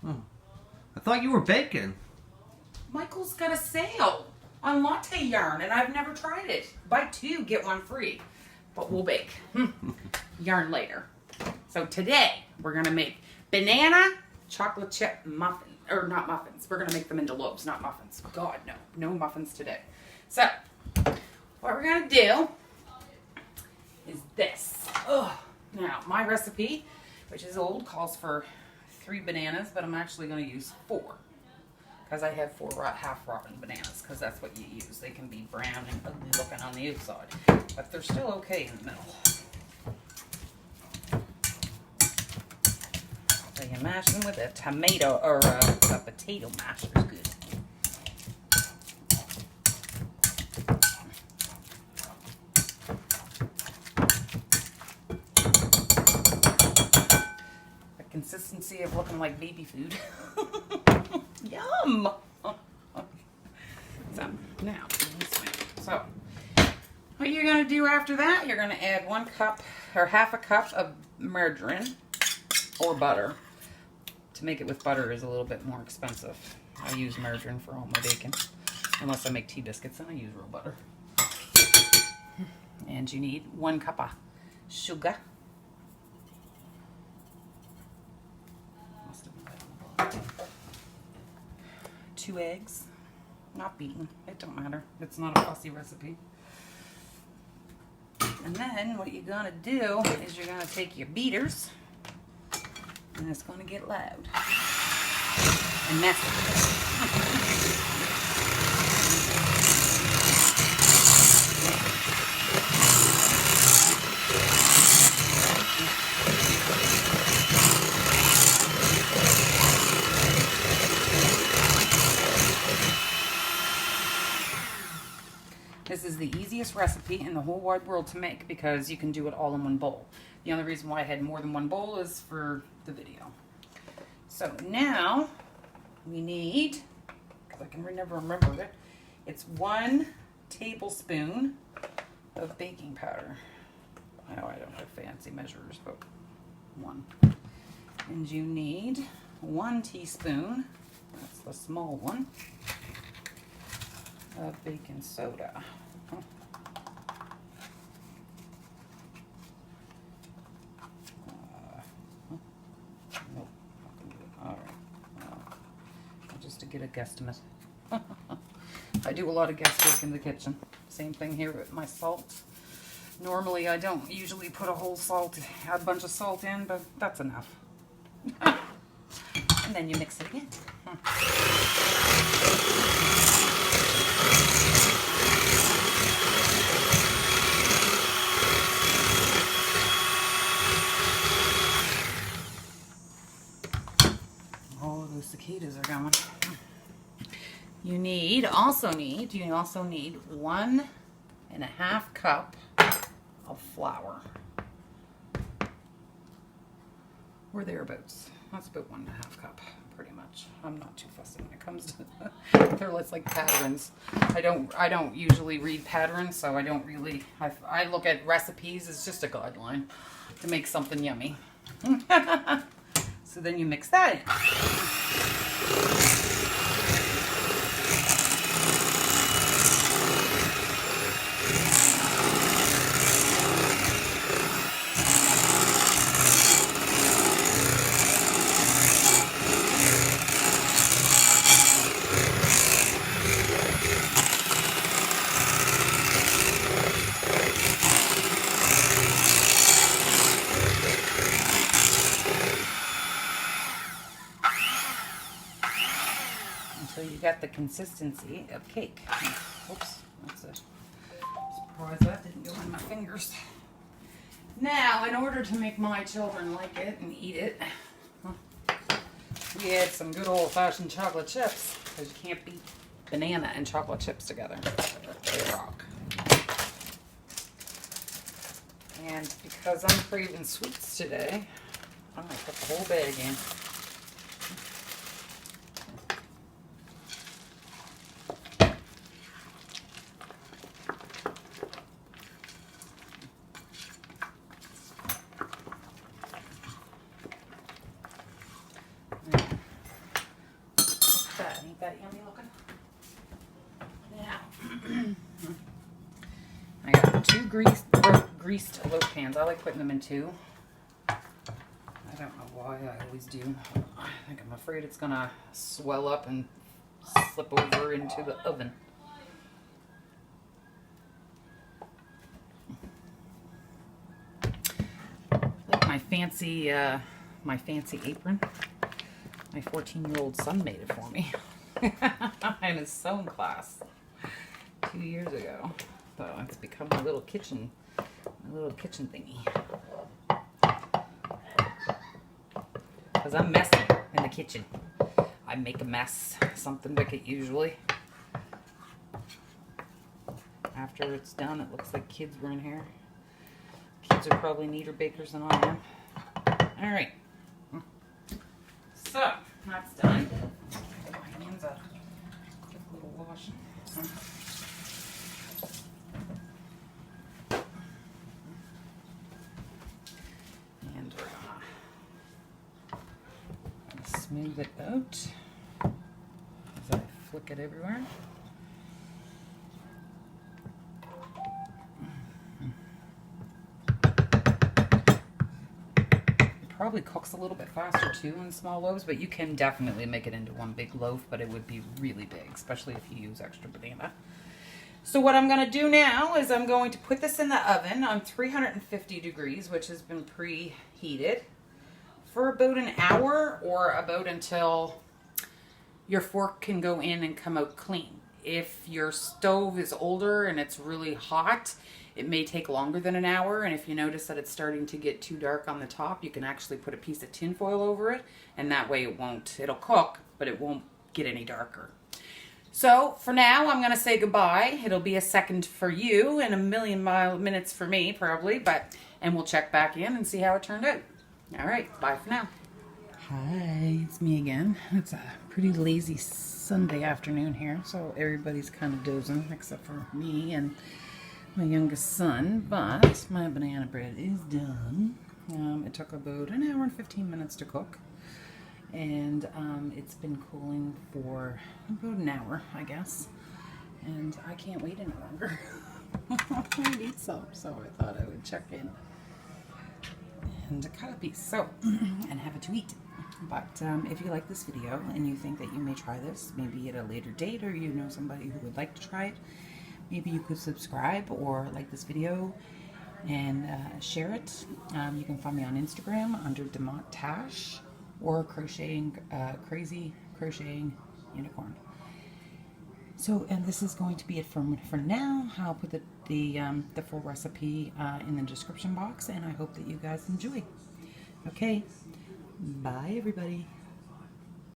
Oh. I thought you were baking. Michael's got a sale on latte yarn, and I've never tried it. Buy 2, get 1 free. But we'll bake yarn later. So today, we're going to make banana chocolate chip muffins. Or not muffins. We're going to make them into loaves, not muffins. God, no. No muffins today. So, what we're going to do is this. Now, my recipe, which is old, calls for 3 bananas, but I'm actually going to use 4. Because I have 4 half-rotten bananas, because that's what you use. They can be brown and ugly looking on the outside, but they're still okay in the middle. So you mash them with a tomato, or a potato masher is good. The consistency of looking like baby food. Yum! So, now, so, what you're going to do after that, you're going to add 1 cup, or half a cup of margarine, or butter. To make it with butter is a little bit more expensive. I use margarine for all my bacon. Unless I make tea biscuits, then I use real butter. And you need 1 cup of sugar. 2 eggs, not beaten, it don't matter, it's not a fussy recipe. And then what you're gonna do is you're gonna take your beaters, and it's gonna get loud and messy. This is the easiest recipe in the whole wide world to make because you can do it all in 1 bowl. The only reason why I had more than 1 bowl is for the video. So now we need, because I can never remember it, it's 1 tablespoon of baking powder. I know I don't have fancy measures, but 1. And you need 1 teaspoon, that's the small one, of baking soda. Nope, not gonna do it. All right, just to get a guesstimate. I do a lot of guesswork in the kitchen. Same thing here with my salt. Normally I don't usually put a bunch of salt in, but that's enough. And then you mix it again. Oh, those cicadas are going. You also need 1.5 cup of flour. Or thereabouts. That's about 1.5 cup, pretty much. I'm not too fussy when it comes to they're like patterns. I don't usually read patterns, so I don't really. I look at recipes as just a guideline to make something yummy. So then you mix that in. So you got the consistency of cake. Oops, that's a surprise. That didn't go in my fingers. Now, in order to make my children like it and eat it, we add some good old-fashioned chocolate chips, because you can't beat banana and chocolate chips together. They rock. And because I'm craving sweets today, I'm going to put the whole bag in. 2 greased loaf pans. I like putting them in 2. I don't know why, I always do. I think I'm afraid it's gonna swell up and slip over into the oven. Like my fancy apron. My 14-year-old son made it for me. In his sewing class 2 years ago. So it's become my little kitchen thingy. Because I'm messy in the kitchen. I make a mess, something wicked usually. After it's done, it looks like kids were in here. Kids are probably neater bakers than I am. All right. So, that's done. My hands a quick little wash. And we're gonna smooth it out as I flick it everywhere. Probably cooks a little bit faster too in small loaves, but you can definitely make it into one big loaf, but it would be really big, especially if you use extra banana. So what I'm going to do now is I'm going to put this in the oven on 350 degrees, which has been preheated, for about an hour, or about until your fork can go in and come out clean. If your stove is older and it's really hot, it may take longer than an hour, and if you notice that it's starting to get too dark on the top, you can actually put a piece of tin foil over it, and that way it'll cook, but it won't get any darker. So for now, I'm gonna say goodbye. It'll be a second for you and a million minutes for me, probably, and we'll check back in and see how it turned out. All right, bye for now. Hi, it's me again. It's a pretty lazy Sunday afternoon here, so everybody's kind of dozing except for me and my youngest son, but my banana bread is done. It took about an hour and 15 minutes to cook, and it's been cooling for about an hour, I guess, and I can't wait any longer. I need some, so I thought I would check in and cut a piece and have it to eat. But if you like this video and you think that you may try this, maybe at a later date, or you know somebody who would like to try it, maybe you could subscribe or like this video and share it. You can find me on Instagram under DemontTash or Crazy Crocheting Unicorn. So, and this is going to be it for now. I'll put the full recipe in the description box, and I hope that you guys enjoy. Okay, bye everybody.